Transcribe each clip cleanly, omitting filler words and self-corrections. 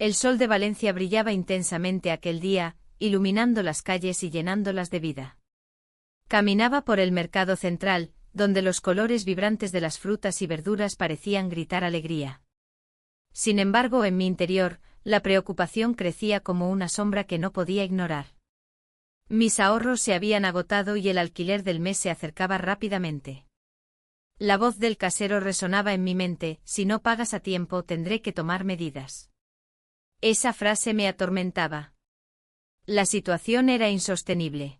El sol de Valencia brillaba intensamente aquel día, iluminando las calles y llenándolas de vida. Caminaba por el mercado central, donde los colores vibrantes de las frutas y verduras parecían gritar alegría. Sin embargo, en mi interior, la preocupación crecía como una sombra que no podía ignorar. Mis ahorros se habían agotado y el alquiler del mes se acercaba rápidamente. La voz del casero resonaba en mi mente: si no pagas a tiempo tendré que tomar medidas. Esa frase me atormentaba. La situación era insostenible.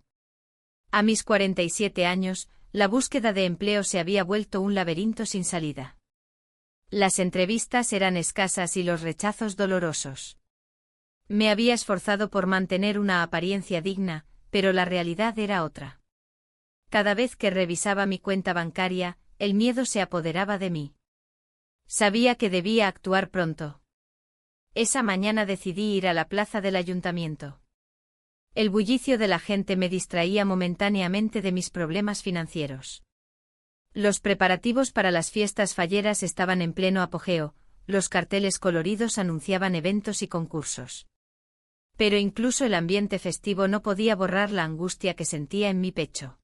A mis 47 años, la búsqueda de empleo se había vuelto un laberinto sin salida. Las entrevistas eran escasas y los rechazos dolorosos. Me había esforzado por mantener una apariencia digna, pero la realidad era otra. Cada vez que revisaba mi cuenta bancaria, el miedo se apoderaba de mí. Sabía que debía actuar pronto. Esa mañana decidí ir a la plaza del ayuntamiento. El bullicio de la gente me distraía momentáneamente de mis problemas financieros. Los preparativos para las fiestas falleras estaban en pleno apogeo, los carteles coloridos anunciaban eventos y concursos. Pero incluso el ambiente festivo no podía borrar la angustia que sentía en mi pecho.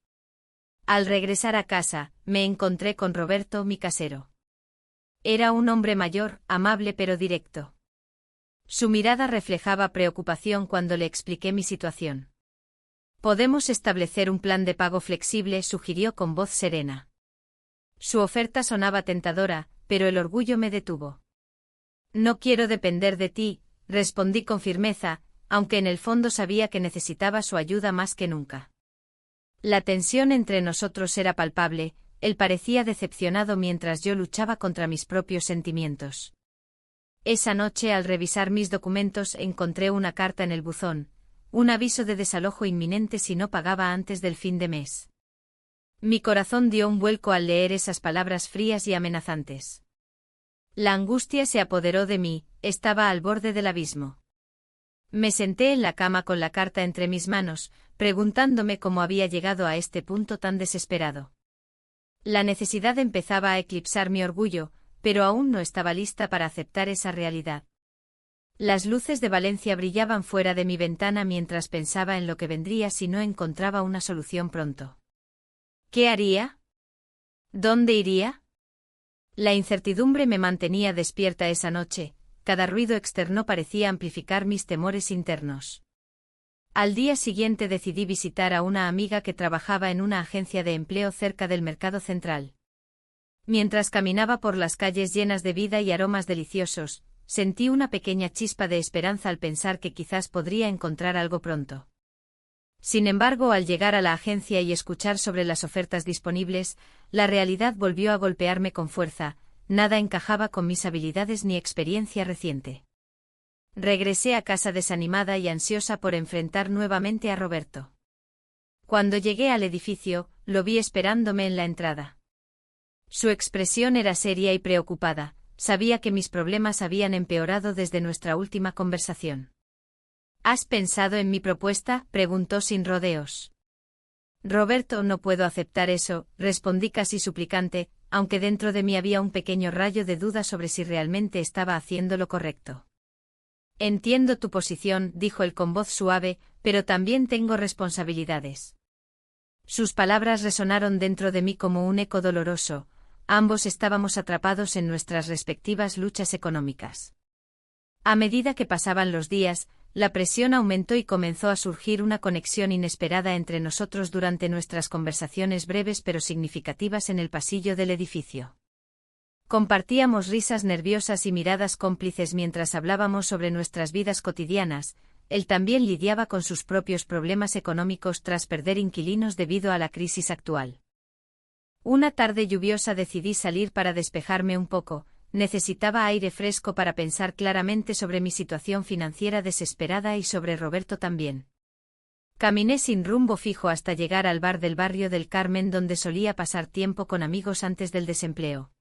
Al regresar a casa, me encontré con Roberto, mi casero. Era un hombre mayor, amable pero directo. Su mirada reflejaba preocupación cuando le expliqué mi situación. «Podemos establecer un plan de pago flexible», sugirió con voz serena. Su oferta sonaba tentadora, pero el orgullo me detuvo. «No quiero depender de ti», respondí con firmeza, aunque en el fondo sabía que necesitaba su ayuda más que nunca. La tensión entre nosotros era palpable, él parecía decepcionado mientras yo luchaba contra mis propios sentimientos. Esa noche, al revisar mis documentos, encontré una carta en el buzón, un aviso de desalojo inminente si no pagaba antes del fin de mes. Mi corazón dio un vuelco al leer esas palabras frías y amenazantes. La angustia se apoderó de mí, estaba al borde del abismo. Me senté en la cama con la carta entre mis manos, preguntándome cómo había llegado a este punto tan desesperado. La necesidad empezaba a eclipsar mi orgullo, pero aún no estaba lista para aceptar esa realidad. Las luces de Valencia brillaban fuera de mi ventana mientras pensaba en lo que vendría si no encontraba una solución pronto. ¿Qué haría? ¿Dónde iría? La incertidumbre me mantenía despierta esa noche, cada ruido externo parecía amplificar mis temores internos. Al día siguiente decidí visitar a una amiga que trabajaba en una agencia de empleo cerca del mercado central. Mientras caminaba por las calles llenas de vida y aromas deliciosos, sentí una pequeña chispa de esperanza al pensar que quizás podría encontrar algo pronto. Sin embargo, al llegar a la agencia y escuchar sobre las ofertas disponibles, la realidad volvió a golpearme con fuerza, nada encajaba con mis habilidades ni experiencia reciente. Regresé a casa desanimada y ansiosa por enfrentar nuevamente a Roberto. Cuando llegué al edificio, lo vi esperándome en la entrada. Su expresión era seria y preocupada, sabía que mis problemas habían empeorado desde nuestra última conversación. ¿Has pensado en mi propuesta?, preguntó sin rodeos. Roberto, no puedo aceptar eso, respondí casi suplicante, aunque dentro de mí había un pequeño rayo de duda sobre si realmente estaba haciendo lo correcto. Entiendo tu posición, dijo él con voz suave, pero también tengo responsabilidades. Sus palabras resonaron dentro de mí como un eco doloroso. Ambos estábamos atrapados en nuestras respectivas luchas económicas. A medida que pasaban los días, la presión aumentó y comenzó a surgir una conexión inesperada entre nosotros durante nuestras conversaciones breves pero significativas en el pasillo del edificio. Compartíamos risas nerviosas y miradas cómplices mientras hablábamos sobre nuestras vidas cotidianas. Él también lidiaba con sus propios problemas económicos tras perder inquilinos debido a la crisis actual. Una tarde lluviosa decidí salir para despejarme un poco, necesitaba aire fresco para pensar claramente sobre mi situación financiera desesperada y sobre Roberto también. Caminé sin rumbo fijo hasta llegar al bar del barrio del Carmen donde solía pasar tiempo con amigos antes del desempleo.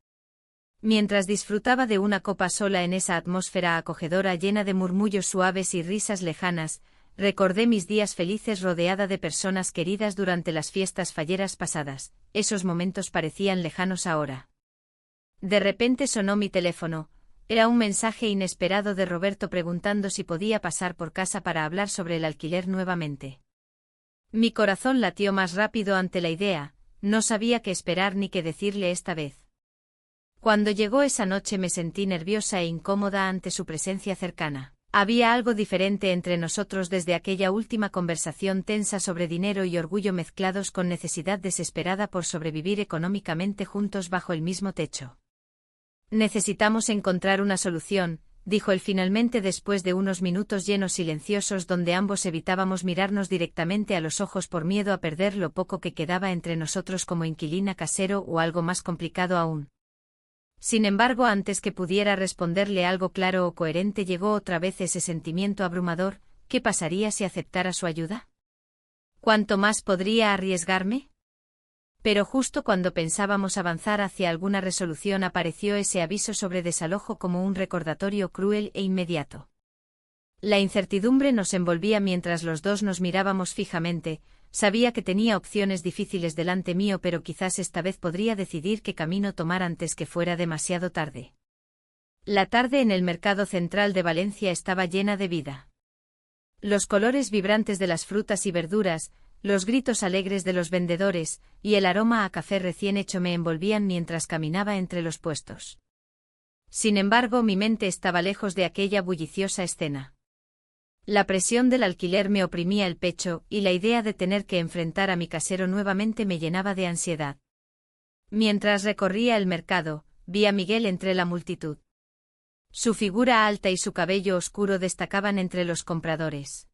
Mientras disfrutaba de una copa sola en esa atmósfera acogedora llena de murmullos suaves y risas lejanas, recordé mis días felices rodeada de personas queridas durante las fiestas falleras pasadas. Esos momentos parecían lejanos ahora. De repente sonó mi teléfono. Era un mensaje inesperado de Roberto preguntando si podía pasar por casa para hablar sobre el alquiler nuevamente. Mi corazón latió más rápido ante la idea, no sabía qué esperar ni qué decirle esta vez. Cuando llegó esa noche me sentí nerviosa e incómoda ante su presencia cercana. Había algo diferente entre nosotros desde aquella última conversación tensa sobre dinero y orgullo mezclados con necesidad desesperada por sobrevivir económicamente juntos bajo el mismo techo. Necesitamos encontrar una solución, dijo él finalmente después de unos minutos llenos silenciosos donde ambos evitábamos mirarnos directamente a los ojos por miedo a perder lo poco que quedaba entre nosotros como inquilina casero o algo más complicado aún. Sin embargo, antes que pudiera responderle algo claro o coherente llegó otra vez ese sentimiento abrumador. ¿Qué pasaría si aceptara su ayuda? ¿Cuánto más podría arriesgarme? Pero justo cuando pensábamos avanzar hacia alguna resolución apareció ese aviso sobre desalojo como un recordatorio cruel e inmediato. La incertidumbre nos envolvía mientras los dos nos mirábamos fijamente. Sabía que tenía opciones difíciles delante mío, pero quizás esta vez podría decidir qué camino tomar antes que fuera demasiado tarde. La tarde en el mercado central de Valencia estaba llena de vida. Los colores vibrantes de las frutas y verduras, los gritos alegres de los vendedores, y el aroma a café recién hecho me envolvían mientras caminaba entre los puestos. Sin embargo, mi mente estaba lejos de aquella bulliciosa escena. La presión del alquiler me oprimía el pecho, y la idea de tener que enfrentar a mi casero nuevamente me llenaba de ansiedad. Mientras recorría el mercado, vi a Miguel entre la multitud. Su figura alta y su cabello oscuro destacaban entre los compradores.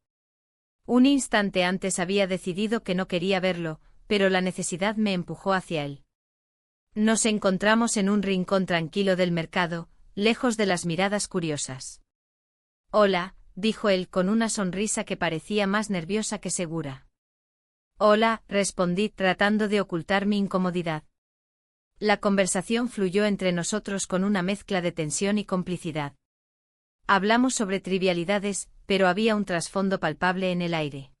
Un instante antes había decidido que no quería verlo, pero la necesidad me empujó hacia él. Nos encontramos en un rincón tranquilo del mercado, lejos de las miradas curiosas. «Hola», dijo él con una sonrisa que parecía más nerviosa que segura. «Hola», respondí tratando de ocultar mi incomodidad. La conversación fluyó entre nosotros con una mezcla de tensión y complicidad. Hablamos sobre trivialidades, pero había un trasfondo palpable en el aire.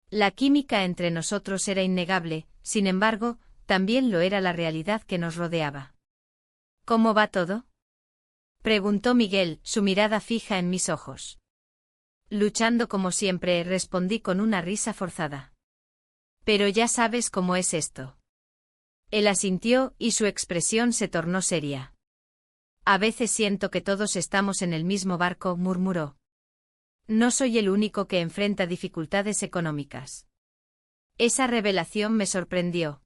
La química entre nosotros era innegable, sin embargo, también lo era la realidad que nos rodeaba. «¿Cómo va todo?», preguntó Miguel, su mirada fija en mis ojos. «Luchando como siempre», respondí con una risa forzada. «Pero ya sabes cómo es esto». Él asintió y su expresión se tornó seria. «A veces siento que todos estamos en el mismo barco», murmuró. «No soy el único que enfrenta dificultades económicas». Esa revelación me sorprendió.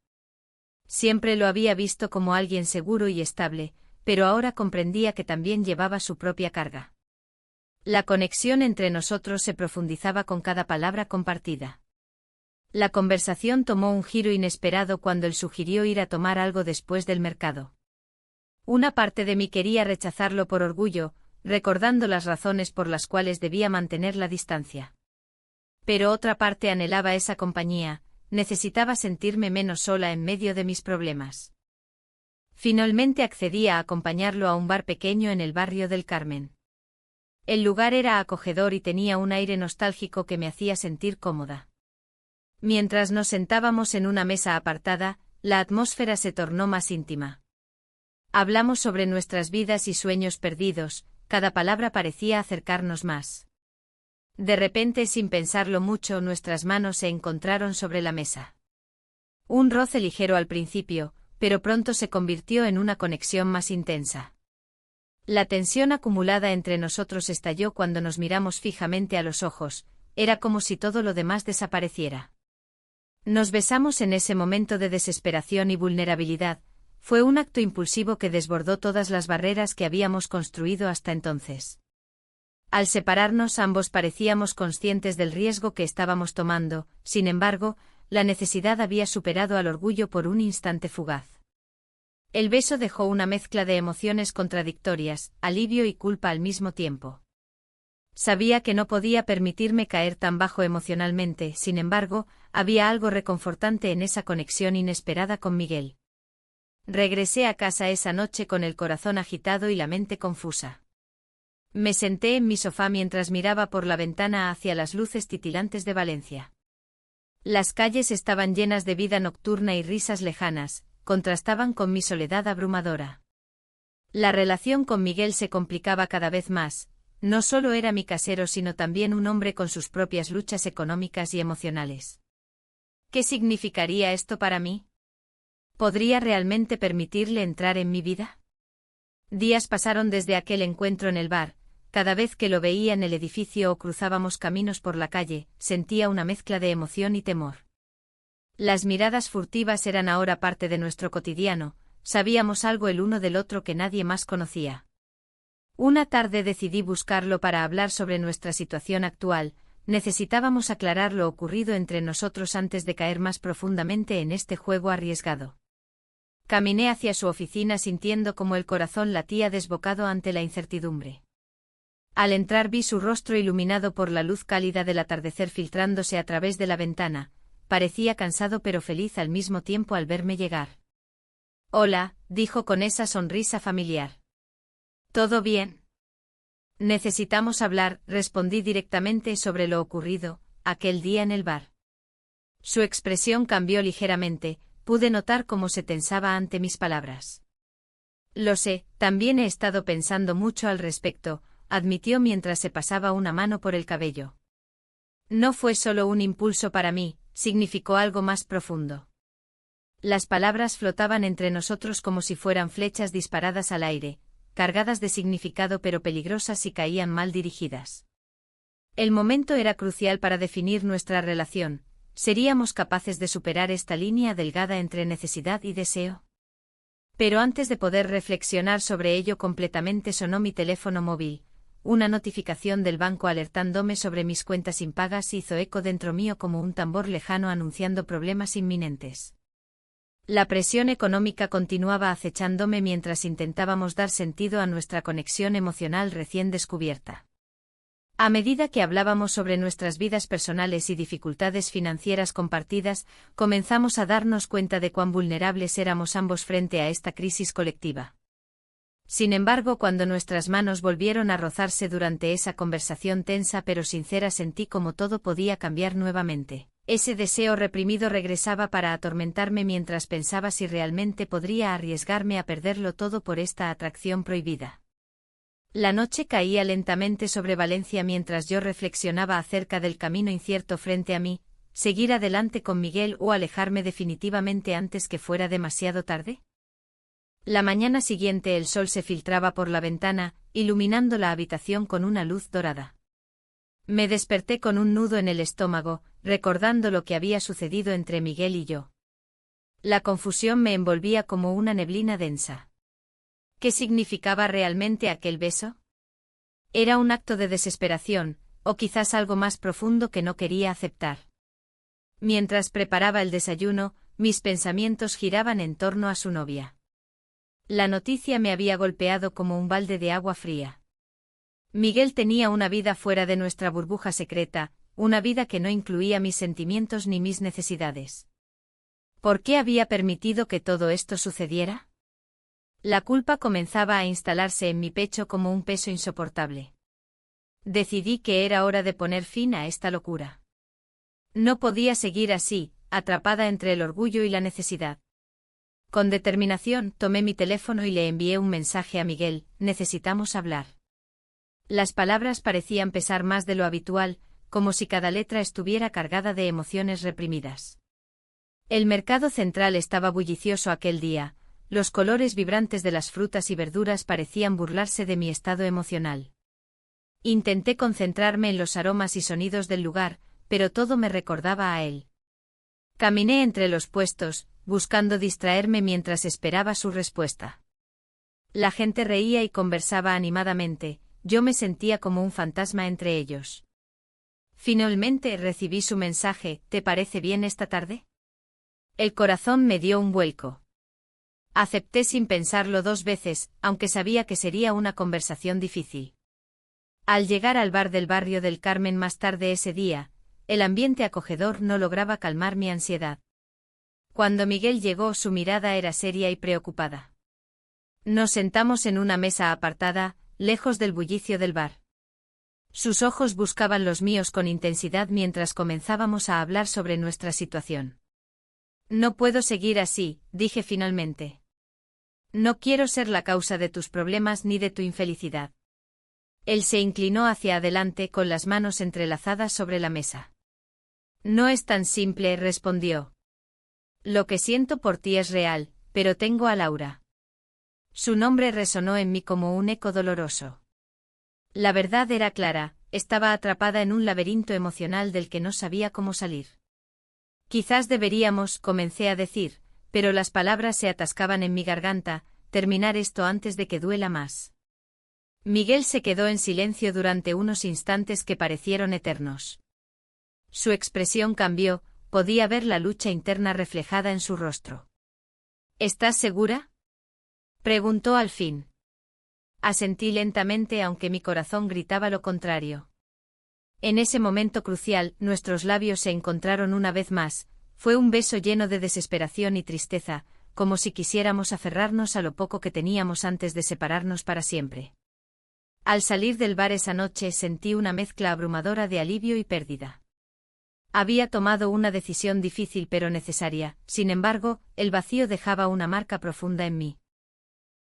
Siempre lo había visto como alguien seguro y estable, pero ahora comprendía que también llevaba su propia carga. La conexión entre nosotros se profundizaba con cada palabra compartida. La conversación tomó un giro inesperado cuando él sugirió ir a tomar algo después del mercado. Una parte de mí quería rechazarlo por orgullo, recordando las razones por las cuales debía mantener la distancia. Pero otra parte anhelaba esa compañía, necesitaba sentirme menos sola en medio de mis problemas. Finalmente accedí a acompañarlo a un bar pequeño en el barrio del Carmen. El lugar era acogedor y tenía un aire nostálgico que me hacía sentir cómoda. Mientras nos sentábamos en una mesa apartada, la atmósfera se tornó más íntima. Hablamos sobre nuestras vidas y sueños perdidos, cada palabra parecía acercarnos más. De repente, sin pensarlo mucho, nuestras manos se encontraron sobre la mesa. Un roce ligero al principio, pero pronto se convirtió en una conexión más intensa. La tensión acumulada entre nosotros estalló cuando nos miramos fijamente a los ojos, era como si todo lo demás desapareciera. Nos besamos en ese momento de desesperación y vulnerabilidad, fue un acto impulsivo que desbordó todas las barreras que habíamos construido hasta entonces. Al separarnos ambos parecíamos conscientes del riesgo que estábamos tomando, sin embargo, la necesidad había superado al orgullo por un instante fugaz. El beso dejó una mezcla de emociones contradictorias, alivio y culpa al mismo tiempo. Sabía que no podía permitirme caer tan bajo emocionalmente, sin embargo, había algo reconfortante en esa conexión inesperada con Miguel. Regresé a casa esa noche con el corazón agitado y la mente confusa. Me senté en mi sofá mientras miraba por la ventana hacia las luces titilantes de Valencia. Las calles estaban llenas de vida nocturna y risas lejanas, contrastaban con mi soledad abrumadora. La relación con Miguel se complicaba cada vez más. No solo era mi casero sino también un hombre con sus propias luchas económicas y emocionales. ¿Qué significaría esto para mí? ¿Podría realmente permitirle entrar en mi vida? Días pasaron desde aquel encuentro en el bar. Cada vez que lo veía en el edificio o cruzábamos caminos por la calle, sentía una mezcla de emoción y temor. Las miradas furtivas eran ahora parte de nuestro cotidiano, sabíamos algo el uno del otro que nadie más conocía. Una tarde decidí buscarlo para hablar sobre nuestra situación actual. Necesitábamos aclarar lo ocurrido entre nosotros antes de caer más profundamente en este juego arriesgado. Caminé hacia su oficina sintiendo como el corazón latía desbocado ante la incertidumbre. Al entrar vi su rostro iluminado por la luz cálida del atardecer filtrándose a través de la ventana. Parecía cansado pero feliz al mismo tiempo al verme llegar. «Hola», dijo con esa sonrisa familiar. «¿Todo bien?» «Necesitamos hablar», respondí directamente sobre lo ocurrido aquel día en el bar. Su expresión cambió ligeramente, pude notar cómo se tensaba ante mis palabras. «Lo sé, también he estado pensando mucho al respecto», admitió mientras se pasaba una mano por el cabello. «No fue solo un impulso para mí, significó algo más profundo». Las palabras flotaban entre nosotros como si fueran flechas disparadas al aire, cargadas de significado pero peligrosas si caían mal dirigidas. El momento era crucial para definir nuestra relación. ¿Seríamos capaces de superar esta línea delgada entre necesidad y deseo? Pero antes de poder reflexionar sobre ello completamente sonó mi teléfono móvil. Una notificación del banco alertándome sobre mis cuentas impagas hizo eco dentro mío como un tambor lejano anunciando problemas inminentes. La presión económica continuaba acechándome mientras intentábamos dar sentido a nuestra conexión emocional recién descubierta. A medida que hablábamos sobre nuestras vidas personales y dificultades financieras compartidas, comenzamos a darnos cuenta de cuán vulnerables éramos ambos frente a esta crisis colectiva. Sin embargo, cuando nuestras manos volvieron a rozarse durante esa conversación tensa pero sincera, sentí como todo podía cambiar nuevamente. Ese deseo reprimido regresaba para atormentarme mientras pensaba si realmente podría arriesgarme a perderlo todo por esta atracción prohibida. La noche caía lentamente sobre Valencia mientras yo reflexionaba acerca del camino incierto frente a mí, seguir adelante con Miguel o alejarme definitivamente antes que fuera demasiado tarde. La mañana siguiente el sol se filtraba por la ventana, iluminando la habitación con una luz dorada. Me desperté con un nudo en el estómago, recordando lo que había sucedido entre Miguel y yo. La confusión me envolvía como una neblina densa. ¿Qué significaba realmente aquel beso? ¿Era un acto de desesperación, o quizás algo más profundo que no quería aceptar? Mientras preparaba el desayuno, mis pensamientos giraban en torno a su novia. La noticia me había golpeado como un balde de agua fría. Miguel tenía una vida fuera de nuestra burbuja secreta, una vida que no incluía mis sentimientos ni mis necesidades. ¿Por qué había permitido que todo esto sucediera? La culpa comenzaba a instalarse en mi pecho como un peso insoportable. Decidí que era hora de poner fin a esta locura. No podía seguir así, atrapada entre el orgullo y la necesidad. Con determinación, tomé mi teléfono y le envié un mensaje a Miguel: necesitamos hablar. Las palabras parecían pesar más de lo habitual, como si cada letra estuviera cargada de emociones reprimidas. El mercado central estaba bullicioso aquel día, los colores vibrantes de las frutas y verduras parecían burlarse de mi estado emocional. Intenté concentrarme en los aromas y sonidos del lugar, pero todo me recordaba a él. Caminé entre los puestos, buscando distraerme mientras esperaba su respuesta. La gente reía y conversaba animadamente, yo me sentía como un fantasma entre ellos. Finalmente recibí su mensaje: ¿te parece bien esta tarde? El corazón me dio un vuelco. Acepté sin pensarlo dos veces, aunque sabía que sería una conversación difícil. Al llegar al bar del barrio del Carmen más tarde ese día, el ambiente acogedor no lograba calmar mi ansiedad. Cuando Miguel llegó, su mirada era seria y preocupada. Nos sentamos en una mesa apartada, lejos del bullicio del bar. Sus ojos buscaban los míos con intensidad mientras comenzábamos a hablar sobre nuestra situación. No puedo seguir así, dije finalmente. No quiero ser la causa de tus problemas ni de tu infelicidad. Él se inclinó hacia adelante con las manos entrelazadas sobre la mesa. No es tan simple, respondió. Lo que siento por ti es real, pero tengo a Laura. Su nombre resonó en mí como un eco doloroso. La verdad era clara, estaba atrapada en un laberinto emocional del que no sabía cómo salir. Quizás deberíamos, comencé a decir, pero las palabras se atascaban en mi garganta, terminar esto antes de que duela más. Miguel se quedó en silencio durante unos instantes que parecieron eternos. Su expresión cambió, podía ver la lucha interna reflejada en su rostro. ¿Estás segura?, preguntó al fin. Asentí lentamente aunque mi corazón gritaba lo contrario. En ese momento crucial, nuestros labios se encontraron una vez más, fue un beso lleno de desesperación y tristeza, como si quisiéramos aferrarnos a lo poco que teníamos antes de separarnos para siempre. Al salir del bar esa noche sentí una mezcla abrumadora de alivio y pérdida. Había tomado una decisión difícil pero necesaria, sin embargo, el vacío dejaba una marca profunda en mí.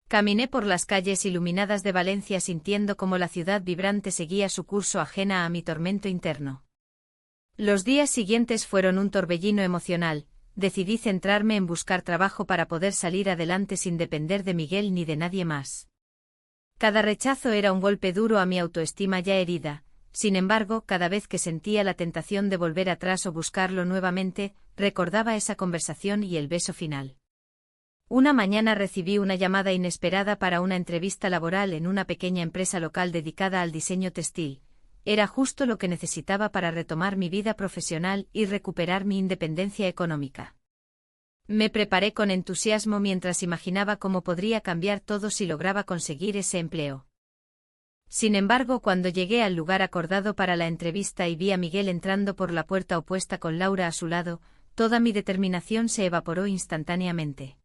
Caminé por las calles iluminadas de Valencia sintiendo cómo la ciudad vibrante seguía su curso ajena a mi tormento interno. Los días siguientes fueron un torbellino emocional, decidí centrarme en buscar trabajo para poder salir adelante sin depender de Miguel ni de nadie más. Cada rechazo era un golpe duro a mi autoestima ya herida. Sin embargo, cada vez que sentía la tentación de volver atrás o buscarlo nuevamente, recordaba esa conversación y el beso final. Una mañana recibí una llamada inesperada para una entrevista laboral en una pequeña empresa local dedicada al diseño textil. Era justo lo que necesitaba para retomar mi vida profesional y recuperar mi independencia económica. Me preparé con entusiasmo mientras imaginaba cómo podría cambiar todo si lograba conseguir ese empleo. Sin embargo, cuando llegué al lugar acordado para la entrevista y vi a Miguel entrando por la puerta opuesta con Laura a su lado, toda mi determinación se evaporó instantáneamente.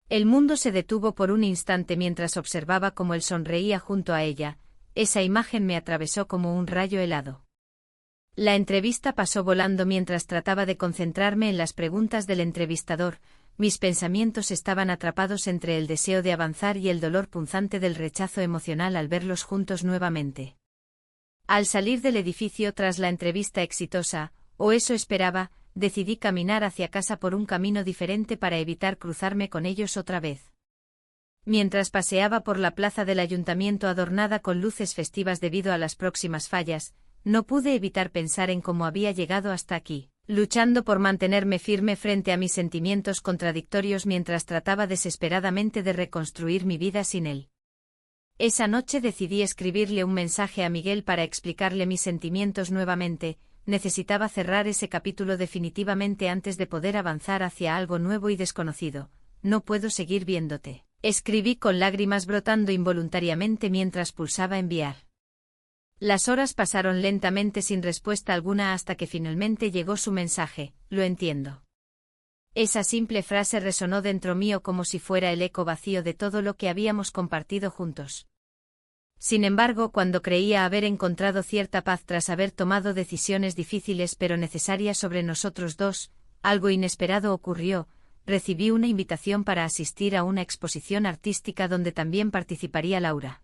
El mundo se detuvo por un instante mientras observaba cómo él sonreía junto a ella, esa imagen me atravesó como un rayo helado. La entrevista pasó volando mientras trataba de concentrarme en las preguntas del entrevistador, mis pensamientos estaban atrapados entre el deseo de avanzar y el dolor punzante del rechazo emocional al verlos juntos nuevamente. Al salir del edificio tras la entrevista exitosa, o eso esperaba, decidí caminar hacia casa por un camino diferente para evitar cruzarme con ellos otra vez. Mientras paseaba por la plaza del ayuntamiento adornada con luces festivas debido a las próximas fallas, no pude evitar pensar en cómo había llegado hasta aquí, luchando por mantenerme firme frente a mis sentimientos contradictorios mientras trataba desesperadamente de reconstruir mi vida sin él. Esa noche decidí escribirle un mensaje a Miguel para explicarle mis sentimientos nuevamente. Necesitaba cerrar ese capítulo definitivamente antes de poder avanzar hacia algo nuevo y desconocido. No puedo seguir viéndote. Escribí con lágrimas brotando involuntariamente mientras pulsaba enviar. Las horas pasaron lentamente sin respuesta alguna hasta que finalmente llegó su mensaje, lo entiendo. Esa simple frase resonó dentro mío como si fuera el eco vacío de todo lo que habíamos compartido juntos. Sin embargo, cuando creía haber encontrado cierta paz tras haber tomado decisiones difíciles pero necesarias sobre nosotros dos, algo inesperado ocurrió, recibí una invitación para asistir a una exposición artística donde también participaría Laura.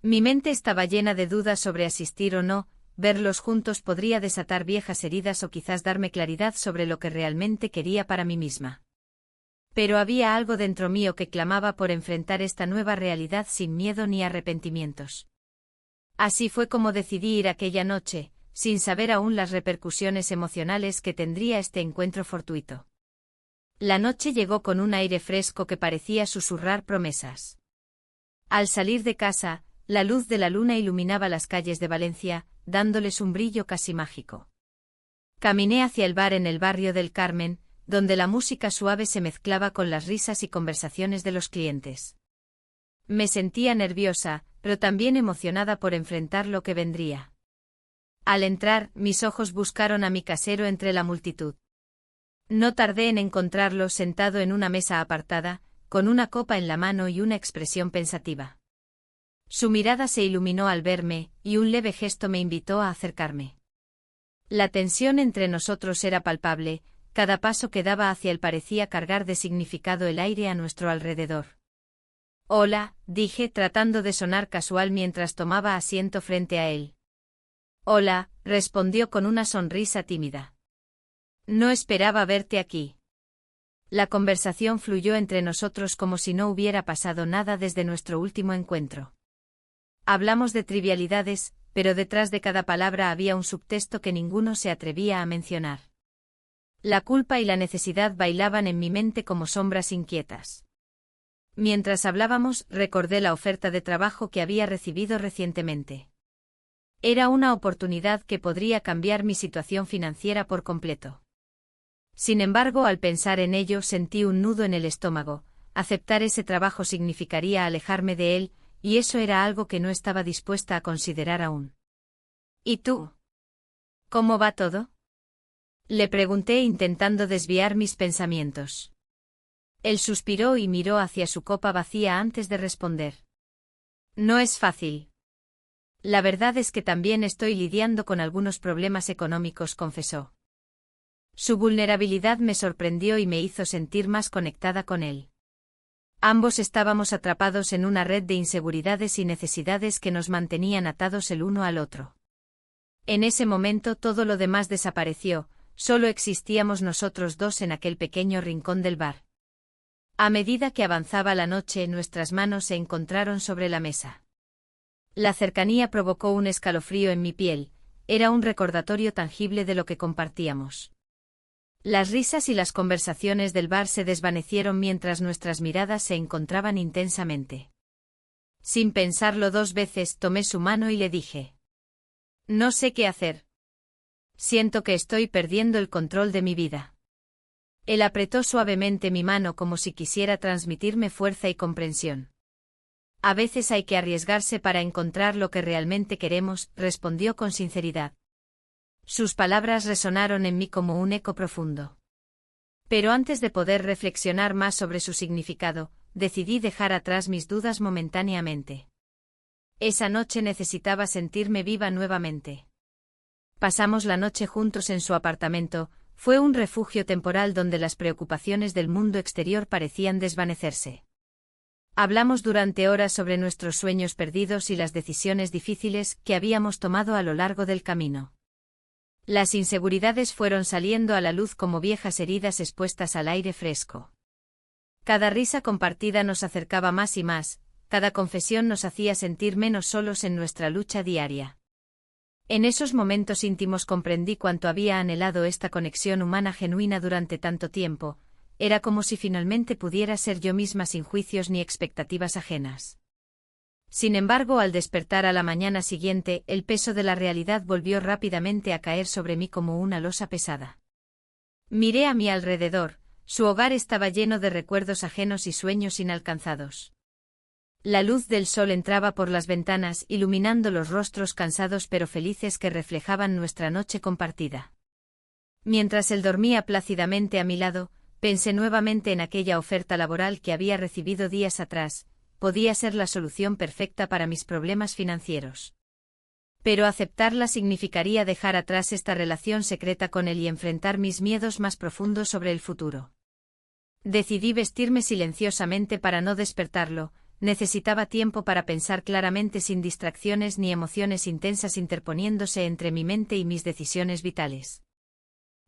Mi mente estaba llena de dudas sobre asistir o no, verlos juntos podría desatar viejas heridas o quizás darme claridad sobre lo que realmente quería para mí misma. Pero había algo dentro mío que clamaba por enfrentar esta nueva realidad sin miedo ni arrepentimientos. Así fue como decidí ir aquella noche, sin saber aún las repercusiones emocionales que tendría este encuentro fortuito. La noche llegó con un aire fresco que parecía susurrar promesas. Al salir de casa, la luz de la luna iluminaba las calles de Valencia, dándoles un brillo casi mágico. Caminé hacia el bar en el barrio del Carmen, donde la música suave se mezclaba con las risas y conversaciones de los clientes. Me sentía nerviosa, pero también emocionada por enfrentar lo que vendría. Al entrar, mis ojos buscaron a mi casero entre la multitud. No tardé en encontrarlo sentado en una mesa apartada, con una copa en la mano y una expresión pensativa. Su mirada se iluminó al verme, y un leve gesto me invitó a acercarme. La tensión entre nosotros era palpable, cada paso que daba hacia él parecía cargar de significado el aire a nuestro alrededor. Hola, dije tratando de sonar casual mientras tomaba asiento frente a él. Hola, respondió con una sonrisa tímida. No esperaba verte aquí. La conversación fluyó entre nosotros como si no hubiera pasado nada desde nuestro último encuentro. Hablamos de trivialidades, pero detrás de cada palabra había un subtexto que ninguno se atrevía a mencionar. La culpa y la necesidad bailaban en mi mente como sombras inquietas. Mientras hablábamos, recordé la oferta de trabajo que había recibido recientemente. Era una oportunidad que podría cambiar mi situación financiera por completo. Sin embargo, al pensar en ello sentí un nudo en el estómago. Aceptar ese trabajo significaría alejarme de él, y eso era algo que no estaba dispuesta a considerar aún. ¿Y tú? ¿Cómo va todo? Le pregunté intentando desviar mis pensamientos. Él suspiró y miró hacia su copa vacía antes de responder. No es fácil. La verdad es que también estoy lidiando con algunos problemas económicos, confesó. Su vulnerabilidad me sorprendió y me hizo sentir más conectada con él. Ambos estábamos atrapados en una red de inseguridades y necesidades que nos mantenían atados el uno al otro. En ese momento todo lo demás desapareció, solo existíamos nosotros dos en aquel pequeño rincón del bar. A medida que avanzaba la noche, nuestras manos se encontraron sobre la mesa. La cercanía provocó un escalofrío en mi piel, era un recordatorio tangible de lo que compartíamos. Las risas y las conversaciones del bar se desvanecieron mientras nuestras miradas se encontraban intensamente. Sin pensarlo dos veces, tomé su mano y le dije: No sé qué hacer. Siento que estoy perdiendo el control de mi vida. Él apretó suavemente mi mano como si quisiera transmitirme fuerza y comprensión. A veces hay que arriesgarse para encontrar lo que realmente queremos, respondió con sinceridad. Sus palabras resonaron en mí como un eco profundo. Pero antes de poder reflexionar más sobre su significado, decidí dejar atrás mis dudas momentáneamente. Esa noche necesitaba sentirme viva nuevamente. Pasamos la noche juntos en su apartamento, fue un refugio temporal donde las preocupaciones del mundo exterior parecían desvanecerse. Hablamos durante horas sobre nuestros sueños perdidos y las decisiones difíciles que habíamos tomado a lo largo del camino. Las inseguridades fueron saliendo a la luz como viejas heridas expuestas al aire fresco. Cada risa compartida nos acercaba más y más, cada confesión nos hacía sentir menos solos en nuestra lucha diaria. En esos momentos íntimos comprendí cuánto había anhelado esta conexión humana genuina durante tanto tiempo, era como si finalmente pudiera ser yo misma sin juicios ni expectativas ajenas. Sin embargo, al despertar a la mañana siguiente, el peso de la realidad volvió rápidamente a caer sobre mí como una losa pesada. Miré a mi alrededor, su hogar estaba lleno de recuerdos ajenos y sueños inalcanzados. La luz del sol entraba por las ventanas iluminando los rostros cansados pero felices que reflejaban nuestra noche compartida. Mientras él dormía plácidamente a mi lado, pensé nuevamente en aquella oferta laboral que había recibido días atrás, podía ser la solución perfecta para mis problemas financieros. Pero aceptarla significaría dejar atrás esta relación secreta con él y enfrentar mis miedos más profundos sobre el futuro. Decidí vestirme silenciosamente para no despertarlo. Necesitaba tiempo para pensar claramente sin distracciones ni emociones intensas interponiéndose entre mi mente y mis decisiones vitales.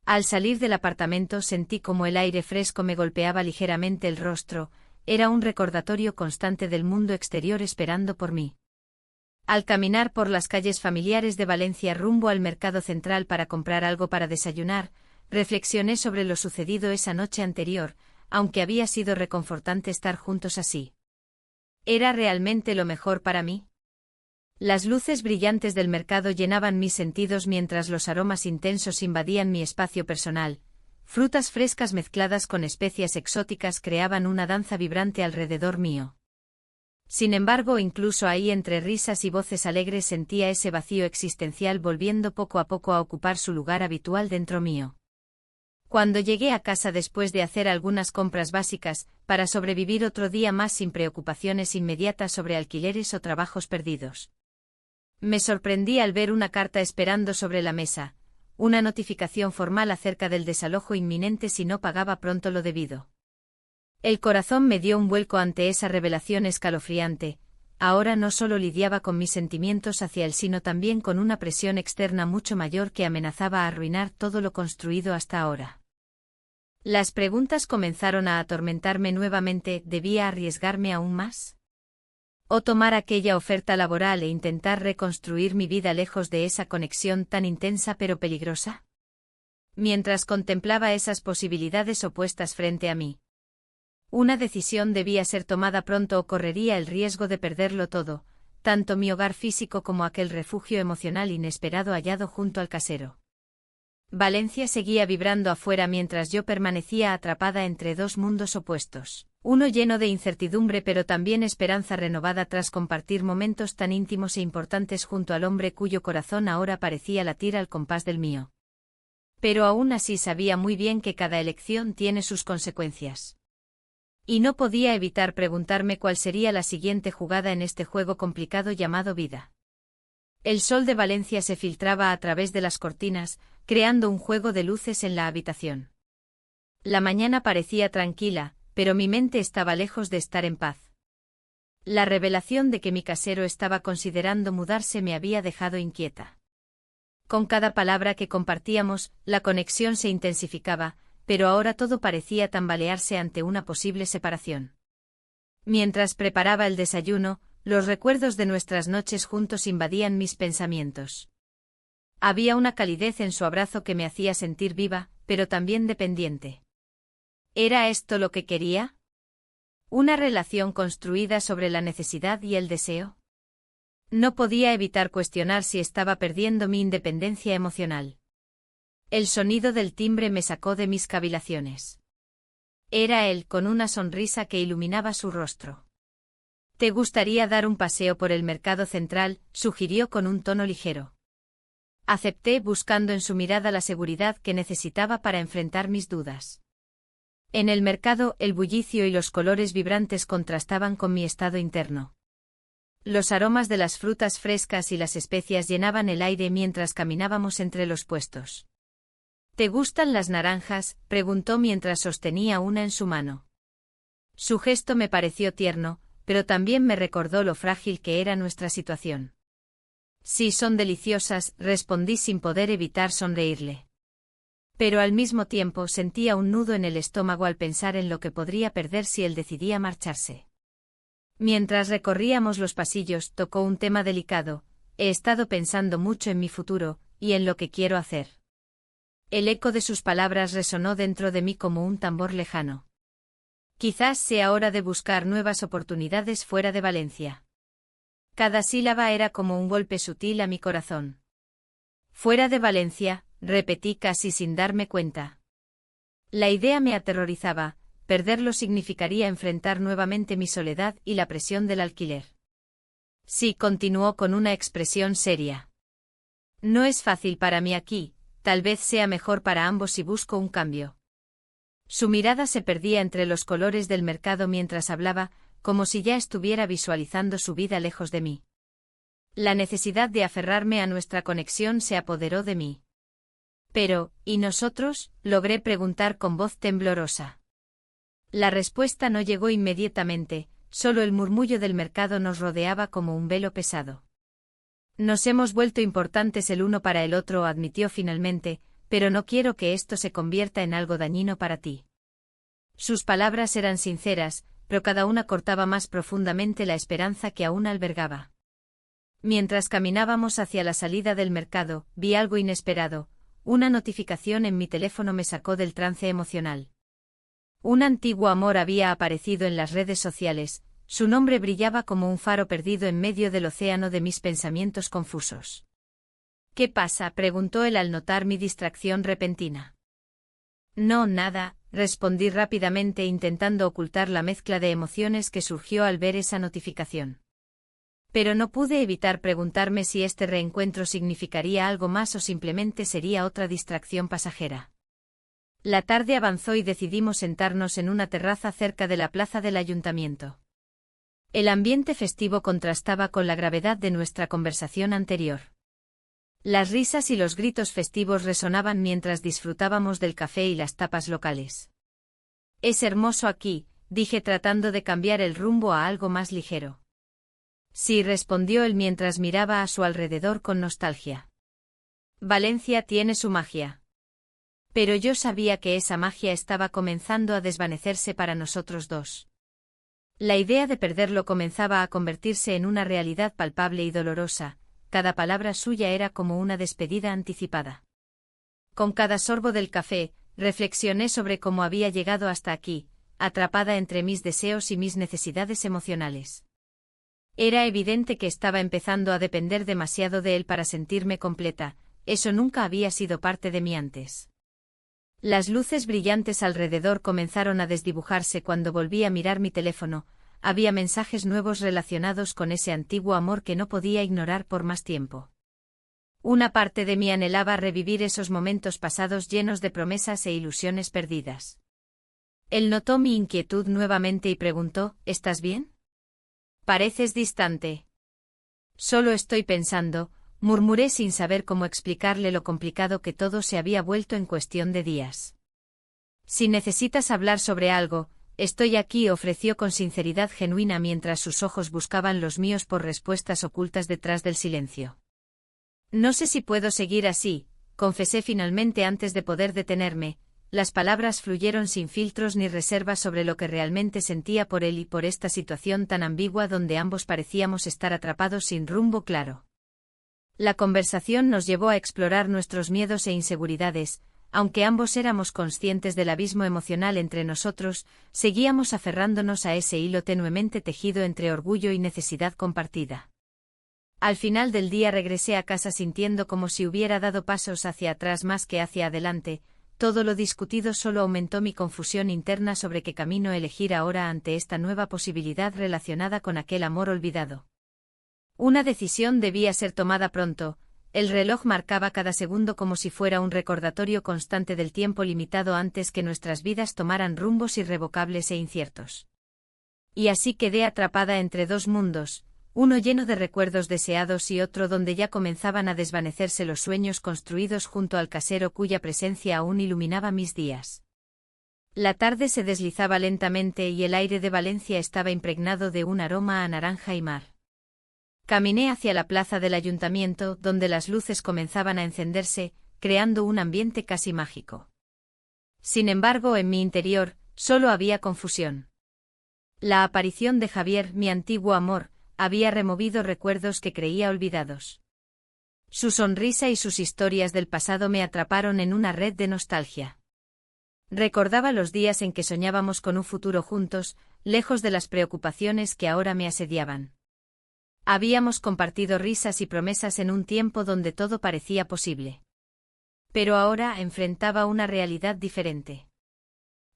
Al salir del apartamento sentí como el aire fresco me golpeaba ligeramente el rostro, era un recordatorio constante del mundo exterior esperando por mí. Al caminar por las calles familiares de Valencia rumbo al mercado central para comprar algo para desayunar, reflexioné sobre lo sucedido esa noche anterior, aunque había sido reconfortante estar juntos así. ¿Era realmente lo mejor para mí? Las luces brillantes del mercado llenaban mis sentidos mientras los aromas intensos invadían mi espacio personal. Frutas frescas mezcladas con especias exóticas creaban una danza vibrante alrededor mío. Sin embargo, incluso ahí entre risas y voces alegres sentía ese vacío existencial volviendo poco a poco a ocupar su lugar habitual dentro mío. Cuando llegué a casa después de hacer algunas compras básicas, para sobrevivir otro día más sin preocupaciones inmediatas sobre alquileres o trabajos perdidos. Me sorprendí al ver una carta esperando sobre la mesa, una notificación formal acerca del desalojo inminente si no pagaba pronto lo debido. El corazón me dio un vuelco ante esa revelación escalofriante. Ahora no solo lidiaba con mis sentimientos hacia él, sino también con una presión externa mucho mayor que amenazaba arruinar todo lo construido hasta ahora. Las preguntas comenzaron a atormentarme nuevamente. ¿Debía arriesgarme aún más? ¿O tomar aquella oferta laboral e intentar reconstruir mi vida lejos de esa conexión tan intensa pero peligrosa? Mientras contemplaba esas posibilidades opuestas frente a mí, una decisión debía ser tomada pronto o correría el riesgo de perderlo todo, tanto mi hogar físico como aquel refugio emocional inesperado hallado junto al casero. Valencia seguía vibrando afuera mientras yo permanecía atrapada entre dos mundos opuestos, uno lleno de incertidumbre pero también esperanza renovada tras compartir momentos tan íntimos e importantes junto al hombre cuyo corazón ahora parecía latir al compás del mío. Pero aún así sabía muy bien que cada elección tiene sus consecuencias. Y no podía evitar preguntarme cuál sería la siguiente jugada en este juego complicado llamado vida. El sol de Valencia se filtraba a través de las cortinas, creando un juego de luces en la habitación. La mañana parecía tranquila, pero mi mente estaba lejos de estar en paz. La revelación de que mi casero estaba considerando mudarse me había dejado inquieta. Con cada palabra que compartíamos, la conexión se intensificaba, pero ahora todo parecía tambalearse ante una posible separación. Mientras preparaba el desayuno, los recuerdos de nuestras noches juntos invadían mis pensamientos. Había una calidez en su abrazo que me hacía sentir viva, pero también dependiente. ¿Era esto lo que quería? ¿Una relación construida sobre la necesidad y el deseo? No podía evitar cuestionar si estaba perdiendo mi independencia emocional. El sonido del timbre me sacó de mis cavilaciones. Era él con una sonrisa que iluminaba su rostro. «¿Te gustaría dar un paseo por el mercado central?», sugirió con un tono ligero. Acepté buscando en su mirada la seguridad que necesitaba para enfrentar mis dudas. En el mercado el bullicio y los colores vibrantes contrastaban con mi estado interno. Los aromas de las frutas frescas y las especias llenaban el aire mientras caminábamos entre los puestos. «¿Te gustan las naranjas?», preguntó mientras sostenía una en su mano. Su gesto me pareció tierno, pero también me recordó lo frágil que era nuestra situación. «Sí, son deliciosas», respondí sin poder evitar sonreírle. Pero al mismo tiempo sentía un nudo en el estómago al pensar en lo que podría perder si él decidía marcharse. Mientras recorríamos los pasillos, tocó un tema delicado: «He estado pensando mucho en mi futuro, y en lo que quiero hacer». El eco de sus palabras resonó dentro de mí como un tambor lejano. Quizás sea hora de buscar nuevas oportunidades fuera de Valencia. Cada sílaba era como un golpe sutil a mi corazón. «Fuera de Valencia», repetí casi sin darme cuenta. La idea me aterrorizaba. Perderlo significaría enfrentar nuevamente mi soledad y la presión del alquiler. «Sí», continuó con una expresión seria. «No es fácil para mí aquí. Tal vez sea mejor para ambos si busco un cambio». Su mirada se perdía entre los colores del mercado mientras hablaba, como si ya estuviera visualizando su vida lejos de mí. La necesidad de aferrarme a nuestra conexión se apoderó de mí. «Pero, ¿y nosotros?», logré preguntar con voz temblorosa. La respuesta no llegó inmediatamente, solo el murmullo del mercado nos rodeaba como un velo pesado. «Nos hemos vuelto importantes el uno para el otro», admitió finalmente, «pero no quiero que esto se convierta en algo dañino para ti». Sus palabras eran sinceras, pero cada una cortaba más profundamente la esperanza que aún albergaba. Mientras caminábamos hacia la salida del mercado, vi algo inesperado. Una notificación en mi teléfono me sacó del trance emocional. Un antiguo amor había aparecido en las redes sociales. Su nombre brillaba como un faro perdido en medio del océano de mis pensamientos confusos. «¿Qué pasa?», preguntó él al notar mi distracción repentina. «No, nada», respondí rápidamente intentando ocultar la mezcla de emociones que surgió al ver esa notificación. Pero no pude evitar preguntarme si este reencuentro significaría algo más o simplemente sería otra distracción pasajera. La tarde avanzó y decidimos sentarnos en una terraza cerca de la plaza del ayuntamiento. El ambiente festivo contrastaba con la gravedad de nuestra conversación anterior. Las risas y los gritos festivos resonaban mientras disfrutábamos del café y las tapas locales. «Es hermoso aquí», dije tratando de cambiar el rumbo a algo más ligero. Sí, respondió él mientras miraba a su alrededor con nostalgia. Valencia tiene su magia. Pero yo sabía que esa magia estaba comenzando a desvanecerse para nosotros dos. La idea de perderlo comenzaba a convertirse en una realidad palpable y dolorosa, cada palabra suya era como una despedida anticipada. Con cada sorbo del café, reflexioné sobre cómo había llegado hasta aquí, atrapada entre mis deseos y mis necesidades emocionales. Era evidente que estaba empezando a depender demasiado de él para sentirme completa, eso nunca había sido parte de mí antes. Las luces brillantes alrededor comenzaron a desdibujarse cuando volví a mirar mi teléfono, había mensajes nuevos relacionados con ese antiguo amor que no podía ignorar por más tiempo. Una parte de mí anhelaba revivir esos momentos pasados llenos de promesas e ilusiones perdidas. Él notó mi inquietud nuevamente y preguntó, ¿estás bien? Pareces distante. Solo estoy pensando, murmuré sin saber cómo explicarle lo complicado que todo se había vuelto en cuestión de días. Si necesitas hablar sobre algo, estoy aquí, ofreció con sinceridad genuina mientras sus ojos buscaban los míos por respuestas ocultas detrás del silencio. No sé si puedo seguir así, confesé finalmente antes de poder detenerme, las palabras fluyeron sin filtros ni reservas sobre lo que realmente sentía por él y por esta situación tan ambigua donde ambos parecíamos estar atrapados sin rumbo claro. La conversación nos llevó a explorar nuestros miedos e inseguridades, aunque ambos éramos conscientes del abismo emocional entre nosotros, seguíamos aferrándonos a ese hilo tenuemente tejido entre orgullo y necesidad compartida. Al final del día regresé a casa sintiendo como si hubiera dado pasos hacia atrás más que hacia adelante, todo lo discutido solo aumentó mi confusión interna sobre qué camino elegir ahora ante esta nueva posibilidad relacionada con aquel amor olvidado. Una decisión debía ser tomada pronto, el reloj marcaba cada segundo como si fuera un recordatorio constante del tiempo limitado antes que nuestras vidas tomaran rumbos irrevocables e inciertos. Y así quedé atrapada entre dos mundos, uno lleno de recuerdos deseados y otro donde ya comenzaban a desvanecerse los sueños construidos junto al casero cuya presencia aún iluminaba mis días. La tarde se deslizaba lentamente y el aire de Valencia estaba impregnado de un aroma a naranja y mar. Caminé hacia la plaza del ayuntamiento, donde las luces comenzaban a encenderse, creando un ambiente casi mágico. Sin embargo, en mi interior, solo había confusión. La aparición de Javier, mi antiguo amor, había removido recuerdos que creía olvidados. Su sonrisa y sus historias del pasado me atraparon en una red de nostalgia. Recordaba los días en que soñábamos con un futuro juntos, lejos de las preocupaciones que ahora me asediaban. Habíamos compartido risas y promesas en un tiempo donde todo parecía posible. Pero ahora enfrentaba una realidad diferente.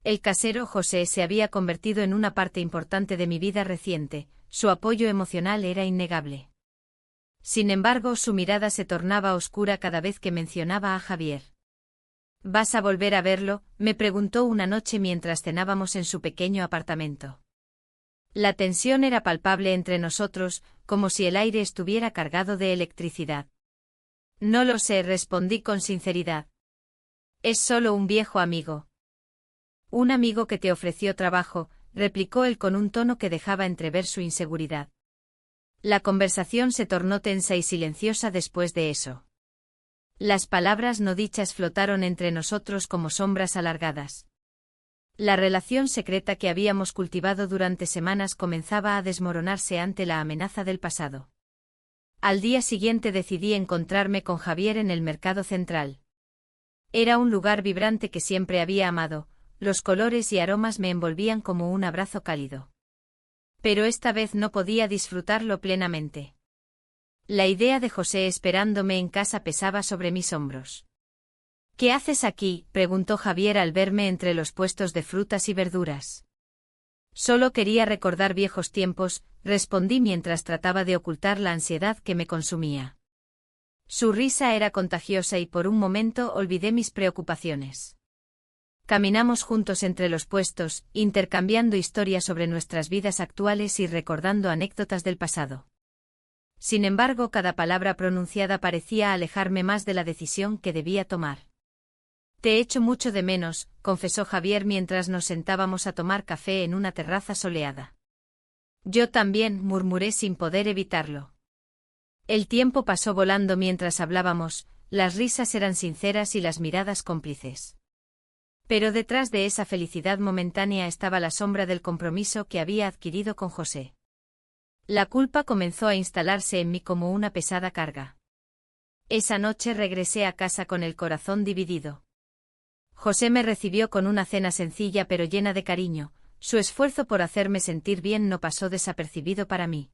El casero José se había convertido en una parte importante de mi vida reciente, su apoyo emocional era innegable. Sin embargo, su mirada se tornaba oscura cada vez que mencionaba a Javier. ¿Vas a volver a verlo?, me preguntó una noche mientras cenábamos en su pequeño apartamento. La tensión era palpable entre nosotros, como si el aire estuviera cargado de electricidad. No lo sé, respondí con sinceridad. Es solo un viejo amigo. Un amigo que te ofreció trabajo, replicó él con un tono que dejaba entrever su inseguridad. La conversación se tornó tensa y silenciosa después de eso. Las palabras no dichas flotaron entre nosotros como sombras alargadas. La relación secreta que habíamos cultivado durante semanas comenzaba a desmoronarse ante la amenaza del pasado. Al día siguiente decidí encontrarme con Javier en el Mercado Central. Era un lugar vibrante que siempre había amado, los colores y aromas me envolvían como un abrazo cálido. Pero esta vez no podía disfrutarlo plenamente. La idea de José esperándome en casa pesaba sobre mis hombros. ¿Qué haces aquí?, preguntó Javier al verme entre los puestos de frutas y verduras. Solo quería recordar viejos tiempos, respondí mientras trataba de ocultar la ansiedad que me consumía. Su risa era contagiosa y por un momento olvidé mis preocupaciones. Caminamos juntos entre los puestos, intercambiando historias sobre nuestras vidas actuales y recordando anécdotas del pasado. Sin embargo, cada palabra pronunciada parecía alejarme más de la decisión que debía tomar. Te echo mucho de menos, confesó Javier mientras nos sentábamos a tomar café en una terraza soleada. Yo también, murmuré sin poder evitarlo. El tiempo pasó volando mientras hablábamos, las risas eran sinceras y las miradas cómplices. Pero detrás de esa felicidad momentánea estaba la sombra del compromiso que había adquirido con José. La culpa comenzó a instalarse en mí como una pesada carga. Esa noche regresé a casa con el corazón dividido. José me recibió con una cena sencilla pero llena de cariño, su esfuerzo por hacerme sentir bien no pasó desapercibido para mí.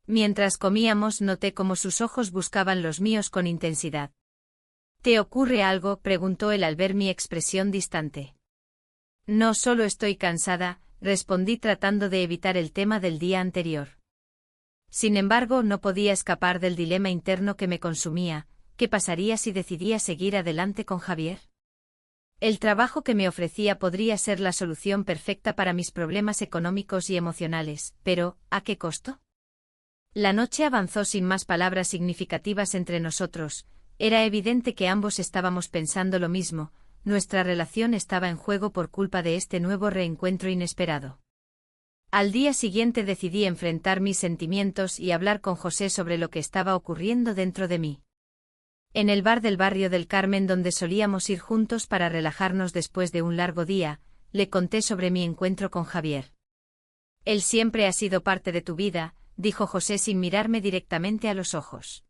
Mientras comíamos noté cómo sus ojos buscaban los míos con intensidad. ¿Te ocurre algo?, preguntó él al ver mi expresión distante. No, solo estoy cansada, respondí tratando de evitar el tema del día anterior. Sin embargo, no podía escapar del dilema interno que me consumía. ¿Qué pasaría si decidía seguir adelante con Javier? El trabajo que me ofrecía podría ser la solución perfecta para mis problemas económicos y emocionales, pero ¿a qué costo? La noche avanzó sin más palabras significativas entre nosotros. Era evidente que ambos estábamos pensando lo mismo, nuestra relación estaba en juego por culpa de este nuevo reencuentro inesperado. Al día siguiente decidí enfrentar mis sentimientos y hablar con José sobre lo que estaba ocurriendo dentro de mí. En el bar del barrio del Carmen donde solíamos ir juntos para relajarnos después de un largo día, le conté sobre mi encuentro con Javier. Él siempre ha sido parte de tu vida, dijo José sin mirarme directamente a los ojos.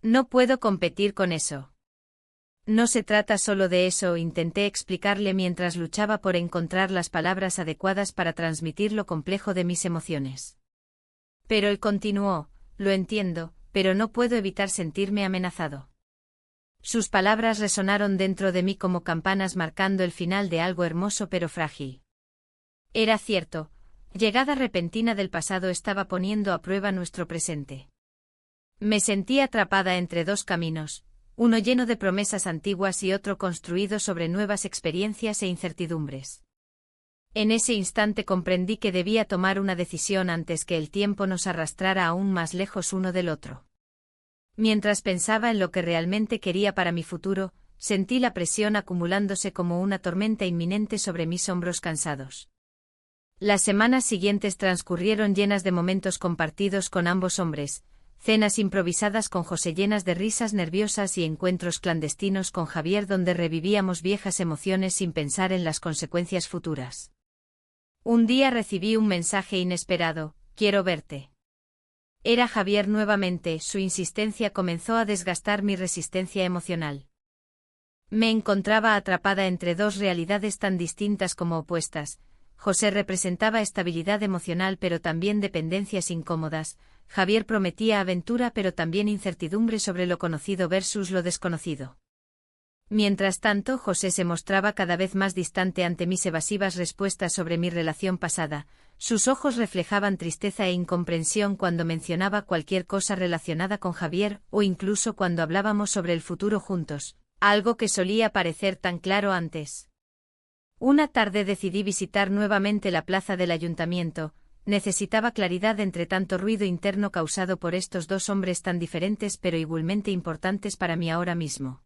No puedo competir con eso. No se trata solo de eso, intenté explicarle mientras luchaba por encontrar las palabras adecuadas para transmitir lo complejo de mis emociones. Pero él continuó, lo entiendo, pero no puedo evitar sentirme amenazado. Sus palabras resonaron dentro de mí como campanas marcando el final de algo hermoso pero frágil. Era cierto, llegada repentina del pasado estaba poniendo a prueba nuestro presente. Me sentí atrapada entre dos caminos, uno lleno de promesas antiguas y otro construido sobre nuevas experiencias e incertidumbres. En ese instante comprendí que debía tomar una decisión antes que el tiempo nos arrastrara aún más lejos uno del otro. Mientras pensaba en lo que realmente quería para mi futuro, sentí la presión acumulándose como una tormenta inminente sobre mis hombros cansados. Las semanas siguientes transcurrieron llenas de momentos compartidos con ambos hombres, cenas improvisadas con José llenas de risas nerviosas y encuentros clandestinos con Javier donde revivíamos viejas emociones sin pensar en las consecuencias futuras. Un día recibí un mensaje inesperado, quiero verte. Era Javier nuevamente, su insistencia comenzó a desgastar mi resistencia emocional. Me encontraba atrapada entre dos realidades tan distintas como opuestas. José representaba estabilidad emocional pero también dependencias incómodas, Javier prometía aventura pero también incertidumbre sobre lo conocido versus lo desconocido. Mientras tanto, José se mostraba cada vez más distante ante mis evasivas respuestas sobre mi relación pasada, sus ojos reflejaban tristeza e incomprensión cuando mencionaba cualquier cosa relacionada con Javier o incluso cuando hablábamos sobre el futuro juntos, algo que solía parecer tan claro antes. Una tarde decidí visitar nuevamente la plaza del ayuntamiento, necesitaba claridad entre tanto ruido interno causado por estos dos hombres tan diferentes pero igualmente importantes para mí ahora mismo.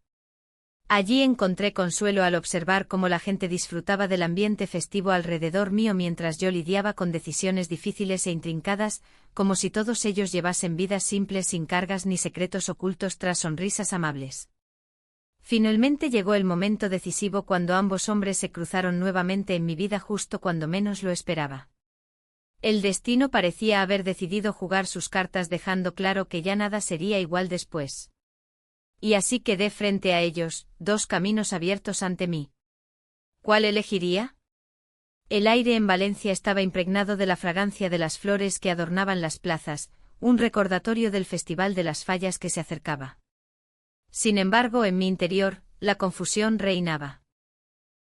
Allí encontré consuelo al observar cómo la gente disfrutaba del ambiente festivo alrededor mío mientras yo lidiaba con decisiones difíciles e intrincadas, como si todos ellos llevasen vidas simples sin cargas ni secretos ocultos tras sonrisas amables. Finalmente llegó el momento decisivo cuando ambos hombres se cruzaron nuevamente en mi vida justo cuando menos lo esperaba. El destino parecía haber decidido jugar sus cartas dejando claro que ya nada sería igual después. Y así quedé frente a ellos, dos caminos abiertos ante mí. ¿Cuál elegiría? El aire en Valencia estaba impregnado de la fragancia de las flores que adornaban las plazas, un recordatorio del Festival de las Fallas que se acercaba. Sin embargo, en mi interior, la confusión reinaba.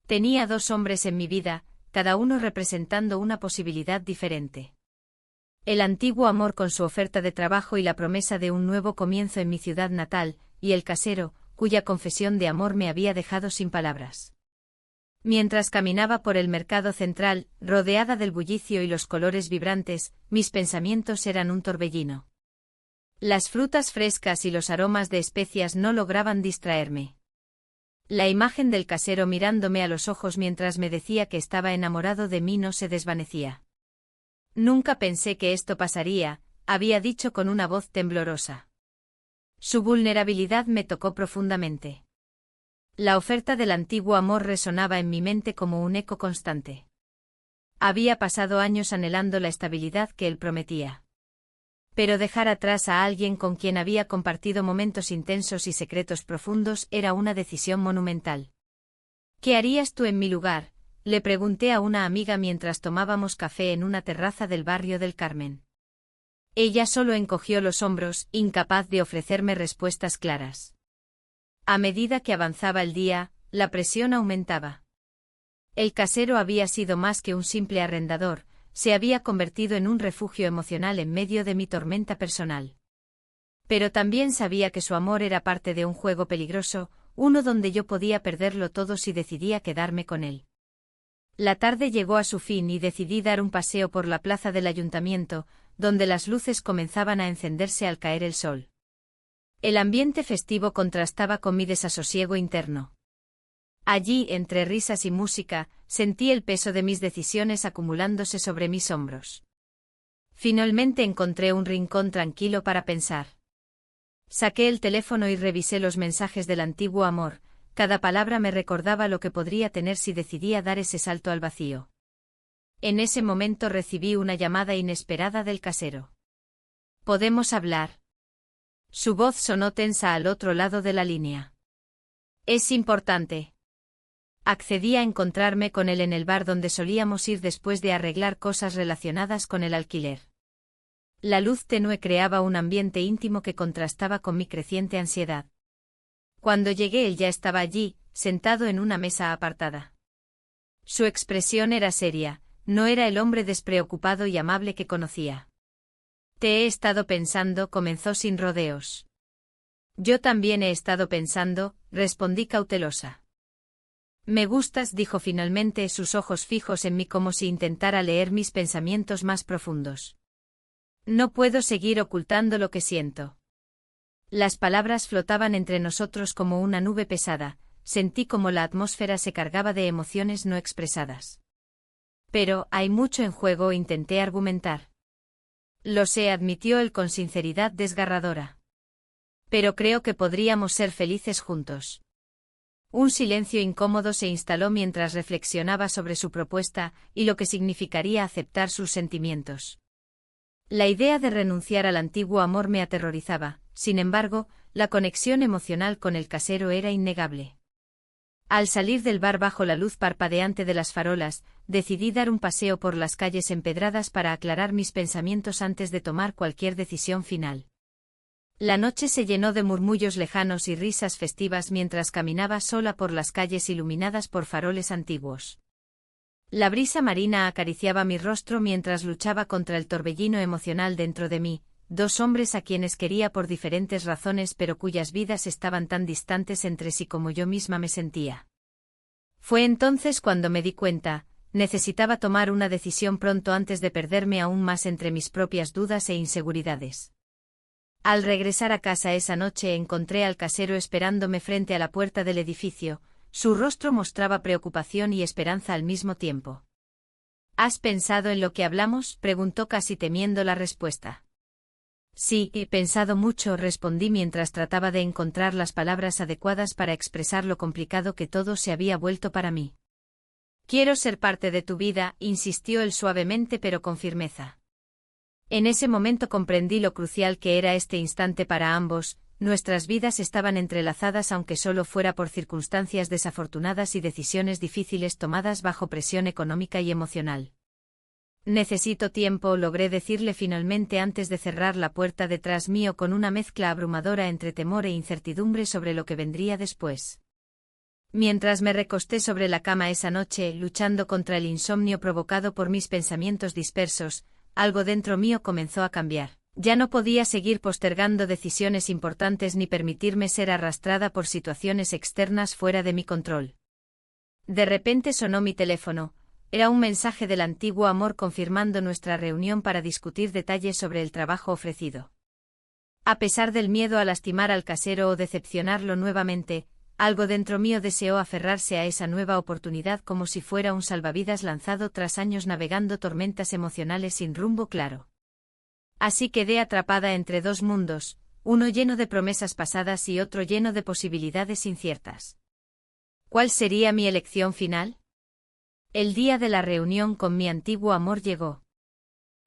Tenía dos hombres en mi vida, cada uno representando una posibilidad diferente. El antiguo amor con su oferta de trabajo y la promesa de un nuevo comienzo en mi ciudad natal, y el casero, cuya confesión de amor me había dejado sin palabras. Mientras caminaba por el mercado central, rodeada del bullicio y los colores vibrantes, mis pensamientos eran un torbellino. Las frutas frescas y los aromas de especias no lograban distraerme. La imagen del casero mirándome a los ojos mientras me decía que estaba enamorado de mí no se desvanecía. Nunca pensé que esto pasaría, había dicho con una voz temblorosa. Su vulnerabilidad me tocó profundamente. La oferta del antiguo amor resonaba en mi mente como un eco constante. Había pasado años anhelando la estabilidad que él prometía. Pero dejar atrás a alguien con quien había compartido momentos intensos y secretos profundos era una decisión monumental. ¿Qué harías tú en mi lugar?, le pregunté a una amiga mientras tomábamos café en una terraza del barrio del Carmen. Ella solo encogió los hombros, incapaz de ofrecerme respuestas claras. A medida que avanzaba el día, la presión aumentaba. El casero había sido más que un simple arrendador, se había convertido en un refugio emocional en medio de mi tormenta personal. Pero también sabía que su amor era parte de un juego peligroso, uno donde yo podía perderlo todo si decidía quedarme con él. La tarde llegó a su fin y decidí dar un paseo por la plaza del ayuntamiento, donde las luces comenzaban a encenderse al caer el sol. El ambiente festivo contrastaba con mi desasosiego interno. Allí, entre risas y música, sentí el peso de mis decisiones acumulándose sobre mis hombros. Finalmente encontré un rincón tranquilo para pensar. Saqué el teléfono y revisé los mensajes del antiguo amor, cada palabra me recordaba lo que podría tener si decidía dar ese salto al vacío. En ese momento recibí una llamada inesperada del casero. ¿Podemos hablar? Su voz sonó tensa al otro lado de la línea. Es importante. Accedí a encontrarme con él en el bar donde solíamos ir después de arreglar cosas relacionadas con el alquiler. La luz tenue creaba un ambiente íntimo que contrastaba con mi creciente ansiedad. Cuando llegué él ya estaba allí, sentado en una mesa apartada. Su expresión era seria, no era el hombre despreocupado y amable que conocía. Te he estado pensando, comenzó sin rodeos. Yo también he estado pensando, respondí cautelosa. Me gustas, dijo finalmente, sus ojos fijos en mí como si intentara leer mis pensamientos más profundos. No puedo seguir ocultando lo que siento. Las palabras flotaban entre nosotros como una nube pesada, sentí como la atmósfera se cargaba de emociones no expresadas. Pero, hay mucho en juego, intenté argumentar. Lo sé, admitió él con sinceridad desgarradora. Pero creo que podríamos ser felices juntos. Un silencio incómodo se instaló mientras reflexionaba sobre su propuesta y lo que significaría aceptar sus sentimientos. La idea de renunciar al antiguo amor me aterrorizaba, sin embargo, la conexión emocional con el casero era innegable. Al salir del bar bajo la luz parpadeante de las farolas, decidí dar un paseo por las calles empedradas para aclarar mis pensamientos antes de tomar cualquier decisión final. La noche se llenó de murmullos lejanos y risas festivas mientras caminaba sola por las calles iluminadas por faroles antiguos. La brisa marina acariciaba mi rostro mientras luchaba contra el torbellino emocional dentro de mí, dos hombres a quienes quería por diferentes razones pero cuyas vidas estaban tan distantes entre sí como yo misma me sentía. Fue entonces cuando me di cuenta, necesitaba tomar una decisión pronto antes de perderme aún más entre mis propias dudas e inseguridades. Al regresar a casa esa noche encontré al casero esperándome frente a la puerta del edificio, su rostro mostraba preocupación y esperanza al mismo tiempo. ¿Has pensado en lo que hablamos?, preguntó casi temiendo la respuesta. Sí, he pensado mucho, respondí mientras trataba de encontrar las palabras adecuadas para expresar lo complicado que todo se había vuelto para mí. Quiero ser parte de tu vida, insistió él suavemente pero con firmeza. En ese momento comprendí lo crucial que era este instante para ambos, nuestras vidas estaban entrelazadas aunque solo fuera por circunstancias desafortunadas y decisiones difíciles tomadas bajo presión económica y emocional. Necesito tiempo, logré decirle finalmente antes de cerrar la puerta detrás mío con una mezcla abrumadora entre temor e incertidumbre sobre lo que vendría después. Mientras me recosté sobre la cama esa noche, luchando contra el insomnio provocado por mis pensamientos dispersos, algo dentro mío comenzó a cambiar. Ya no podía seguir postergando decisiones importantes ni permitirme ser arrastrada por situaciones externas fuera de mi control. De repente sonó mi teléfono. Era un mensaje del antiguo amor confirmando nuestra reunión para discutir detalles sobre el trabajo ofrecido. A pesar del miedo a lastimar al casero o decepcionarlo nuevamente, algo dentro mío deseó aferrarse a esa nueva oportunidad como si fuera un salvavidas lanzado tras años navegando tormentas emocionales sin rumbo claro. Así quedé atrapada entre dos mundos, uno lleno de promesas pasadas y otro lleno de posibilidades inciertas. ¿Cuál sería mi elección final? El día de la reunión con mi antiguo amor llegó.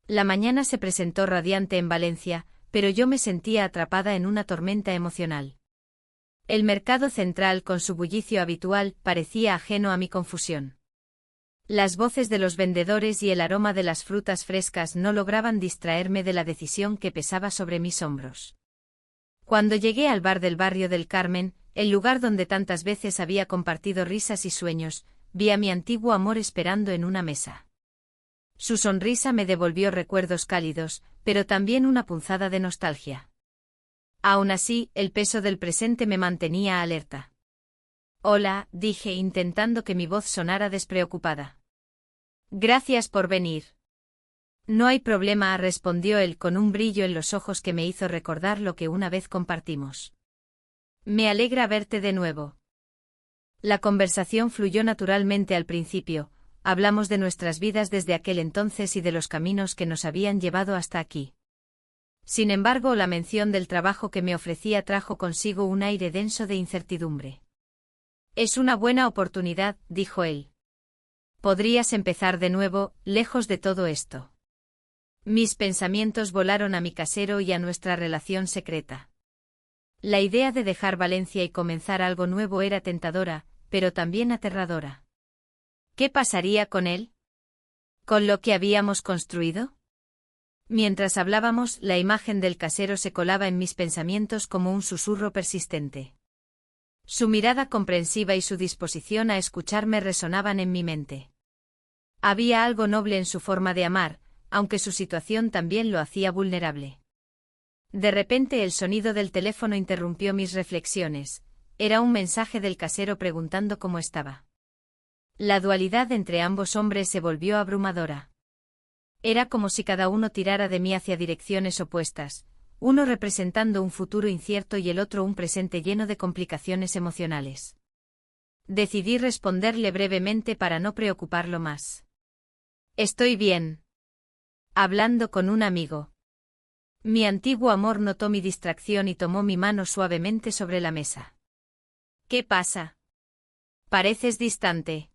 La mañana se presentó radiante en Valencia, pero yo me sentía atrapada en una tormenta emocional. El mercado central con su bullicio habitual parecía ajeno a mi confusión. Las voces de los vendedores y el aroma de las frutas frescas no lograban distraerme de la decisión que pesaba sobre mis hombros. Cuando llegué al bar del barrio del Carmen, el lugar donde tantas veces había compartido risas y sueños, vi a mi antiguo amor esperando en una mesa. Su sonrisa me devolvió recuerdos cálidos, pero también una punzada de nostalgia. Aún así, el peso del presente me mantenía alerta. «Hola», dije intentando que mi voz sonara despreocupada. «Gracias por venir». «No hay problema», respondió él con un brillo en los ojos que me hizo recordar lo que una vez compartimos. «Me alegra verte de nuevo». La conversación fluyó naturalmente al principio, hablamos de nuestras vidas desde aquel entonces y de los caminos que nos habían llevado hasta aquí. Sin embargo, la mención del trabajo que me ofrecía trajo consigo un aire denso de incertidumbre. «Es una buena oportunidad», dijo él. «Podrías empezar de nuevo, lejos de todo esto». Mis pensamientos volaron a mi casero y a nuestra relación secreta. La idea de dejar Valencia y comenzar algo nuevo era tentadora, pero también aterradora. ¿Qué pasaría con él? ¿Con lo que habíamos construido? Mientras hablábamos, la imagen del casero se colaba en mis pensamientos como un susurro persistente. Su mirada comprensiva y su disposición a escucharme resonaban en mi mente. Había algo noble en su forma de amar, aunque su situación también lo hacía vulnerable. De repente el sonido del teléfono interrumpió mis reflexiones. Era un mensaje del casero preguntando cómo estaba. La dualidad entre ambos hombres se volvió abrumadora. Era como si cada uno tirara de mí hacia direcciones opuestas, uno representando un futuro incierto y el otro un presente lleno de complicaciones emocionales. Decidí responderle brevemente para no preocuparlo más. «Estoy bien. Hablando con un amigo». Mi antiguo amor notó mi distracción y tomó mi mano suavemente sobre la mesa. «¿Qué pasa? Pareces distante».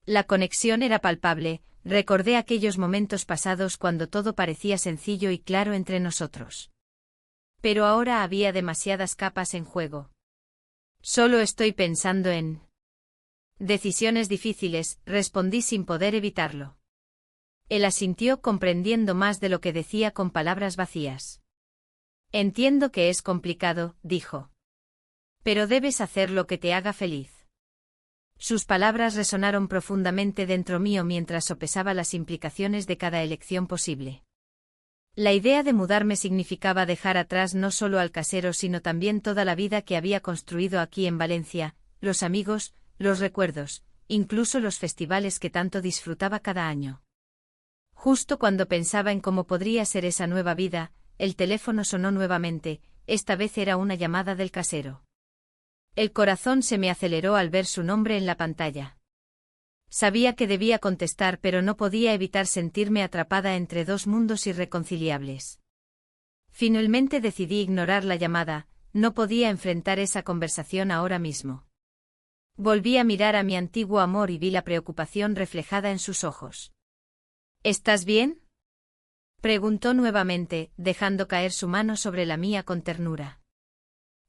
La conexión era palpable, recordé aquellos momentos pasados cuando todo parecía sencillo y claro entre nosotros. Pero ahora había demasiadas capas en juego. «Solo estoy pensando en decisiones difíciles», respondí sin poder evitarlo. Él asintió comprendiendo más de lo que decía con palabras vacías. «Entiendo que es complicado», dijo. «Pero debes hacer lo que te haga feliz». Sus palabras resonaron profundamente dentro mío mientras sopesaba las implicaciones de cada elección posible. La idea de mudarme significaba dejar atrás no solo al casero sino también toda la vida que había construido aquí en Valencia, los amigos, los recuerdos, incluso los festivales que tanto disfrutaba cada año. Justo cuando pensaba en cómo podría ser esa nueva vida, el teléfono sonó nuevamente, esta vez era una llamada del casero. El corazón se me aceleró al ver su nombre en la pantalla. Sabía que debía contestar, pero no podía evitar sentirme atrapada entre dos mundos irreconciliables. Finalmente decidí ignorar la llamada, no podía enfrentar esa conversación ahora mismo. Volví a mirar a mi antiguo amor y vi la preocupación reflejada en sus ojos. «¿Estás bien?», preguntó nuevamente, dejando caer su mano sobre la mía con ternura.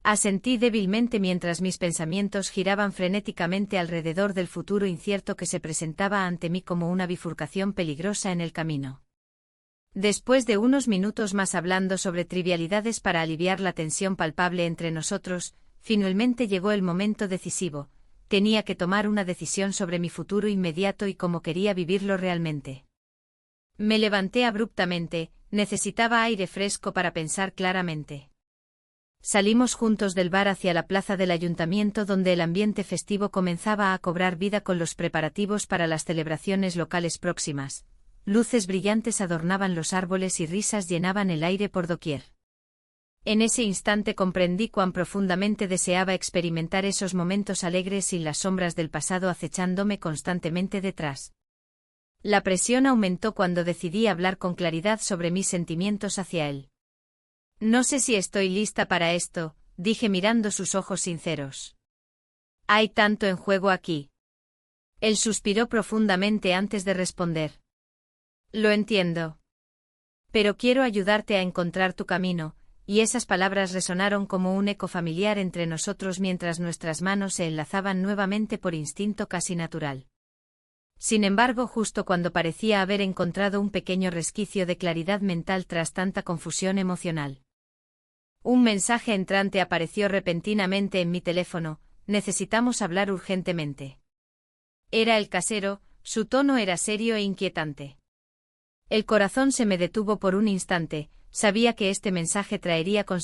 Asentí débilmente mientras mis pensamientos giraban frenéticamente alrededor del futuro incierto que se presentaba ante mí como una bifurcación peligrosa en el camino. Después de unos minutos más hablando sobre trivialidades para aliviar la tensión palpable entre nosotros, finalmente llegó el momento decisivo. Tenía que tomar una decisión sobre mi futuro inmediato y cómo quería vivirlo realmente. Me levanté abruptamente, necesitaba aire fresco para pensar claramente. Salimos juntos del bar hacia la plaza del ayuntamiento donde el ambiente festivo comenzaba a cobrar vida con los preparativos para las celebraciones locales próximas. Luces brillantes adornaban los árboles y risas llenaban el aire por doquier. En ese instante comprendí cuán profundamente deseaba experimentar esos momentos alegres sin las sombras del pasado acechándome constantemente detrás. La presión aumentó cuando decidí hablar con claridad sobre mis sentimientos hacia él. No sé si estoy lista para esto, dije mirando sus ojos sinceros. Hay tanto en juego aquí. Él suspiró profundamente antes de responder. Lo entiendo. Pero quiero ayudarte a encontrar tu camino, y esas palabras resonaron como un eco familiar entre nosotros mientras nuestras manos se enlazaban nuevamente por instinto casi natural. Sin embargo, justo cuando parecía haber encontrado un pequeño resquicio de claridad mental tras tanta confusión emocional. Un mensaje entrante apareció repentinamente en mi teléfono: necesitamos hablar urgentemente. Era el casero, su tono era serio e inquietante. El corazón se me detuvo por un instante, sabía que este mensaje traería